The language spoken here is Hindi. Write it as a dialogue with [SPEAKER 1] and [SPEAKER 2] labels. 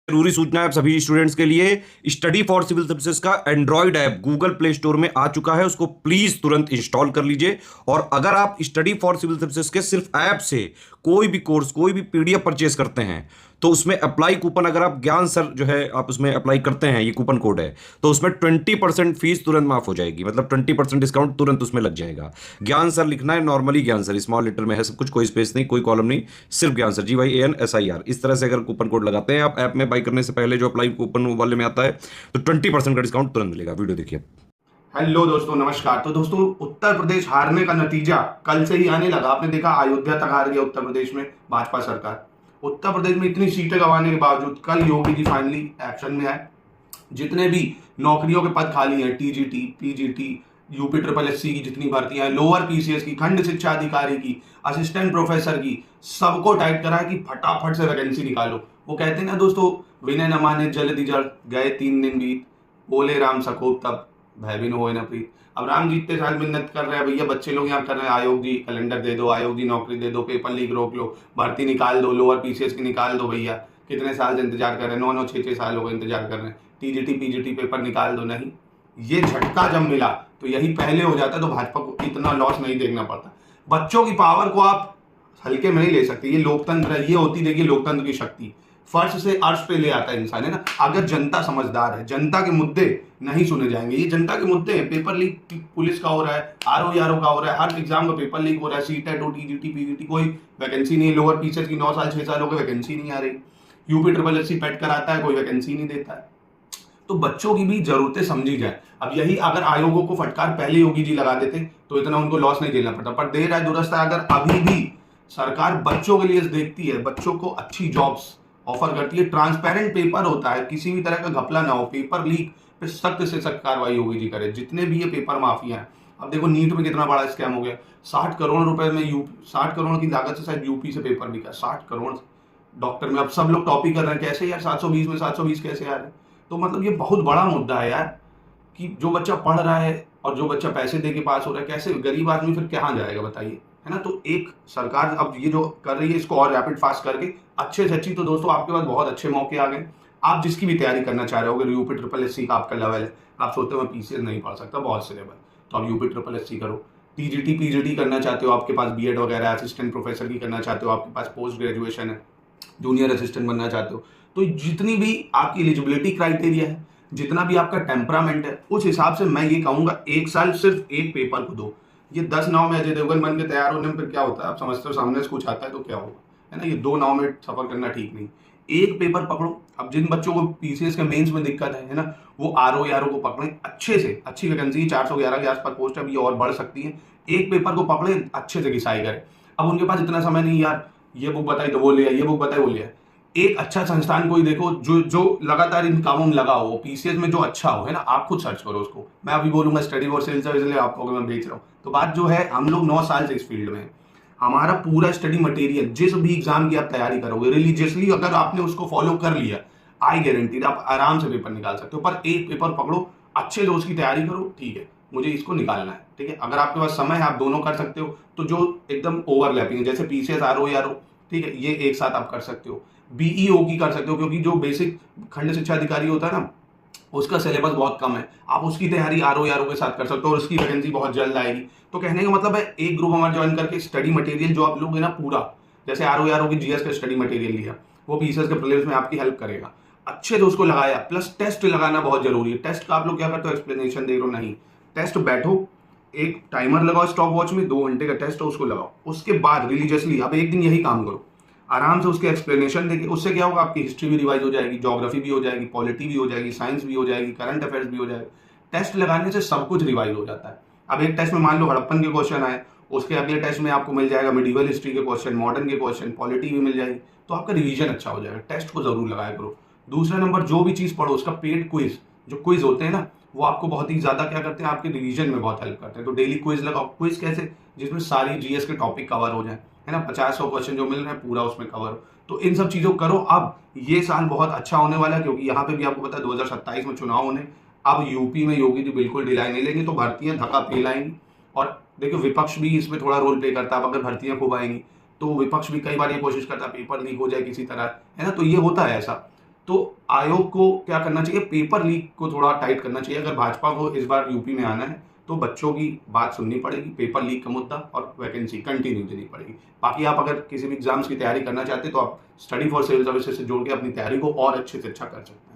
[SPEAKER 1] जरूरी सूचना है आप सभी स्टूडेंट्स के लिए। स्टडी फॉर सिविल सर्विसेज का Android app Google play store में आ चुका है, उसको प्लीज तुरंत इंस्टॉल कर लीजिए। और अगर आप स्टडी फॉर सिविल सर्विसेज के सिर्फ ऐप से कोई भी कोर्स, कोई भी पीडीएफ परचेस करते हैं तो उसमें अप्लाई कूपन, अगर आप ज्ञान सर जो है आप उसमें अप्लाई करते हैं, ये कूपन कोड है, तो उसमें 20% फीस तुरंत माफ हो जाएगी। मतलब 20% डिस्काउंट तुरंत उसमें लग जाएगा। ज्ञान सर लिखना है, नॉर्मली ज्ञान सर स्मॉल लेटर में है सब कुछ, कोई स्पेस नहीं, कोई कॉलम नहीं, सिर्फ ज्ञान सर, GYANSIR। इस तरह से अगर कूपन कोड लगाते हैं आप ऐप में बाई करने से पहले, जो अप्लाई कूपन वाले में आता है, तो 20% का डिस्काउंट तुरंत मिलेगा। वीडियो देखिए।
[SPEAKER 2] हेलो दोस्तों, नमस्कार। तो दोस्तों, उत्तर प्रदेश हारने का नतीजा कल से ही आने लगा। आपने देखा अयोध्या तक हार गया उत्तर प्रदेश में भाजपा सरकार। उत्तर प्रदेश में इतनी सीटें गंवाने के बावजूद कल योगी जी फाइनली एक्शन में आए। जितने भी नौकरियों के पद खाली हैं, टीजीटी, पीजीटी, UPSSC की जितनी भर्तियां हैं, लोअर PCS की, खंड शिक्षा अधिकारी की, असिस्टेंट प्रोफेसर की, सबको टाइट करा है कि फटाफट से वैकेंसी निकालो। वो कहते हैं ना दोस्तों, विनय न माने जल्द जड़, गए 3 दिन बीत, बोले राम सकोप तब भय भी न होए न प्रीत। अब राम जी इतने साल मिन्नत कर रहे हैं भैया, बच्चे लोग यहाँ कर रहे हैं, आयोग जी कैलेंडर दे दो, आयोग जी नौकरी दे दो, पेपर लीक रोक लो, भर्ती निकाल दो, लोअर PCS की निकाल दो। भैया कितने साल से इंतजार कर रहे हैं, 9-9, 6-6 साल हो गए इंतजार कर रहे हैं। TGT PGT पेपर निकाल दो। नहीं, ये झटका जब मिला तो यही पहले हो जाता तो भाजपा को इतना लॉस नहीं देखना पड़ता। बच्चों की पावर को आप हल्के में नहीं ले सकते। ये लोकतंत्र है, ये होती देखिए लोकतंत्र की शक्ति। फर्श से अर्श पे ले आता है इंसान, है ना। अगर जनता समझदार है, जनता के मुद्दे नहीं सुने जाएंगे। ये जनता के मुद्दे हैं। पेपर लीक पुलिस का हो रहा है, RO का हो रहा है, हर एग्जाम का पेपर लीक हो रहा है, CTET, TGT PGT, कोई वैकेंसी नहीं है। लोअर PCS की 9 साल 6 साल हो गए, वैकेंसी नहीं आ रही। UPSSC पेट कराता है, कोई वैकेंसी नहीं देता है। तो बच्चों की भी जरूरतें समझी जाए। अब यही अगर आयोगों को फटकार पहले योगी जी लगा देते तो इतना उनको लॉस नहीं झेलना पड़ता। पर देर है दुरुस्त है, अगर अभी भी सरकार बच्चों के लिए देखती है, बच्चों को अच्छी जॉब्स ऑफर करती है, ट्रांसपेरेंट पेपर होता है, किसी भी तरह का घपला ना हो, पेपर लीक पे सख्त से सख्त कार्रवाई योगी जी करे। जितने भी ये पेपर माफिया हैं, अब देखो नीट में कितना बड़ा स्कैम हो गया। 60 करोड़ रुपए में 60 करोड़ की लागत से शायद यूपी से पेपर बिका। 60 करोड़ डॉक्टर में। अब सब लोग टॉपी कर रहे हैं, कैसे यार 720 में 720 कैसे आ रहे हैं। तो मतलब ये बहुत बड़ा मुद्दा है यार, कि जो बच्चा पढ़ रहा है और जो बच्चा पैसे दे के पास हो रहा है, कैसे गरीब आदमी फिर कहाँ जाएगा बताइए, है ना। तो एक सरकार अब ये जो कर रही है, इसको और रैपिड फास्ट करके अच्छे से अच्छी। तो दोस्तों, आपके पास बहुत अच्छे मौके आ गए। आप जिसकी भी तैयारी करना चाह रहे हो, अगर UPSSC का आपका लेवल है, आप सोचते हो मैं PCS नहीं पढ़ सकता, बहुत से लेवल, तो आप UPSSC करो। TGT PGT करना चाहते हो, आपके पास BEd वगैरह, असिस्टेंट प्रोफेसर की करना चाहते हो, आपके पास पोस्ट ग्रेजुएशन है, जूनियर असिस्टेंट बनना चाहते हो, तो जितनी भी आपकी एलिजिबिलिटी क्राइटेरिया है, जितना भी आपका टेम्परामेंट है, उस हिसाब से मैं ये कहूंगा 1 साल सिर्फ एक पेपर को दो। ये 10 नाव में अजय देवगन बन के तैयार होने में फिर क्या होता है, आप समझते हो, सामने से कुछ आता है तो क्या होगा, है ना। ये 2 नाव में सफर करना ठीक नहीं। एक पेपर पकड़ो। अब जिन बच्चों को PCS के मेंस में दिक्कत है ना, वो RO को पकड़े अच्छे से। अच्छी वैकेंसी 411 के आसपास पोस्ट है, अभी और बढ़ सकती है। एक पेपर को पकड़े, अच्छे से घिसाई करें। अब उनके पास इतना समय नहीं यार, ये बुक बताई तो वो लिया, ये बुक बताई वो लिया। एक अच्छा संस्थान कोई देखो जो लगातार इन कामों में लगा हो, PCS में जो अच्छा हो, है ना। आप खुद सर्च करो उसको। मैं अभी बोलूंगा स्टडी फॉर सिविल सर्विस, इसलिए आपको मैं बेच रहा हूँ। तो बात जो है, हम लोग 9 साल से इस फील्ड में हैं। हमारा पूरा स्टडी मटेरियल, जिस भी एग्जाम की आप तैयारी करोगे रिलीजियसली, अगर आपने उसको फॉलो कर लिया, आई गारंटीड आप आराम से पेपर निकाल सकते हो। पर एक पेपर पकड़ो, अच्छे दोस्त की तैयारी करो, ठीक है, मुझे इसको निकालना है, ठीक है। अगर आपके पास समय है, आप दोनों कर सकते हो। तो जो एकदम ओवरलैपिंग है, जैसे PCS RO, ठीक है, ये एक साथ आप कर सकते हो। BEO की कर सकते हो, क्योंकि जो बेसिक खंड शिक्षा अधिकारी होता है ना, उसका सिलेबस बहुत कम है। आप उसकी तैयारी RO के साथ कर सकते हो, और उसकी वैकेंसी बहुत जल्द आएगी। तो कहने का मतलब है, एक ग्रुप हमारा ज्वाइन करके स्टडी मटेरियल जो आप लोग है ना पूरा, जैसे RO की GS का स्टडी मटेरियल लिया, वो PCS के प्रीलिम्स में आपकी हेल्प करेगा। अच्छे से उसको लगाया, प्लस टेस्ट लगाना बहुत जरूरी है। टेस्ट का आप लोग क्या करते हो, एक्सप्लेनेशन दे रहे हो, नहीं। टेस्ट बैठो, एक टाइमर लगाओ स्टॉप वॉच में, 2 घंटे का टेस्ट है, उसको लगाओ। उसके बाद रिलीजियसली अब एक दिन यही काम करो, आराम से उसके एक्सप्लेनेशन देके। उससे क्या होगा, आपकी हिस्ट्री भी रिवाइज हो जाएगी, ज्योग्राफी भी हो जाएगी, पॉलिटी भी हो जाएगी, साइंस भी हो जाएगी, करंट अफेयर्स भी हो जाएगी। टेस्ट लगाने से सब कुछ रिवाइज हो जाता है। अब एक टेस्ट में मान लो हड़प्पन के क्वेश्चन आए, उसके अगले टेस्ट में आपको मिल जाएगा मिडिवल हिस्ट्री के क्वेश्चन, मॉडर्न के क्वेश्चन, पॉलिटी भी मिल जाएगी। तो आपका रिवीजन अच्छा हो जाएगा। टेस्ट को जरूर लगाया करो। दूसरा नंबर, जो भी चीज पढ़ो उसका पेड क्विज, जो क्विज होते हैं ना, वो आपको बहुत ही ज्यादा क्या करते हैं, आपके रिवीजन में बहुत हेल्प करते हैं। तो डेली क्विज लगाओ। क्विज कैसे, जिसमें सारी GS के टॉपिक कवर हो जाए, है ना। 50-100 क्वेश्चन जो मिल रहे हैं पूरा उसमें कवर हो। तो इन सब चीजों करो। अब ये साल बहुत अच्छा होने वाला है, क्योंकि यहाँ पे भी आपको पता है 2027 में चुनाव होने। अब यूपी में योगी जी बिल्कुल ढिलाई नहीं लेंगे, तो भर्तियां धक्का फैलाएंगी। और देखो, विपक्ष भी इसमें थोड़ा रोल प्ले करता है। अब अगर भर्तियां खूब आएंगी तो विपक्ष भी कई बार ये कोशिश करता है पेपर लीक हो जाए किसी तरह, है ना। तो ये होता है ऐसा। तो आयोग को क्या करना चाहिए, पेपर लीक को थोड़ा टाइट करना चाहिए। अगर भाजपा को इस बार यूपी में आना है तो बच्चों की बात सुननी पड़ेगी, पेपर लीक का मुद्दा और वैकेंसी कंटिन्यू देनी पड़ेगी। बाकी आप अगर किसी भी एग्जाम्स की तैयारी करना चाहते हैं तो आप स्टडी फॉर सिविल सर्विसेज से जोड़ के अपनी तैयारी को और अच्छे से अच्छा कर सकते हैं।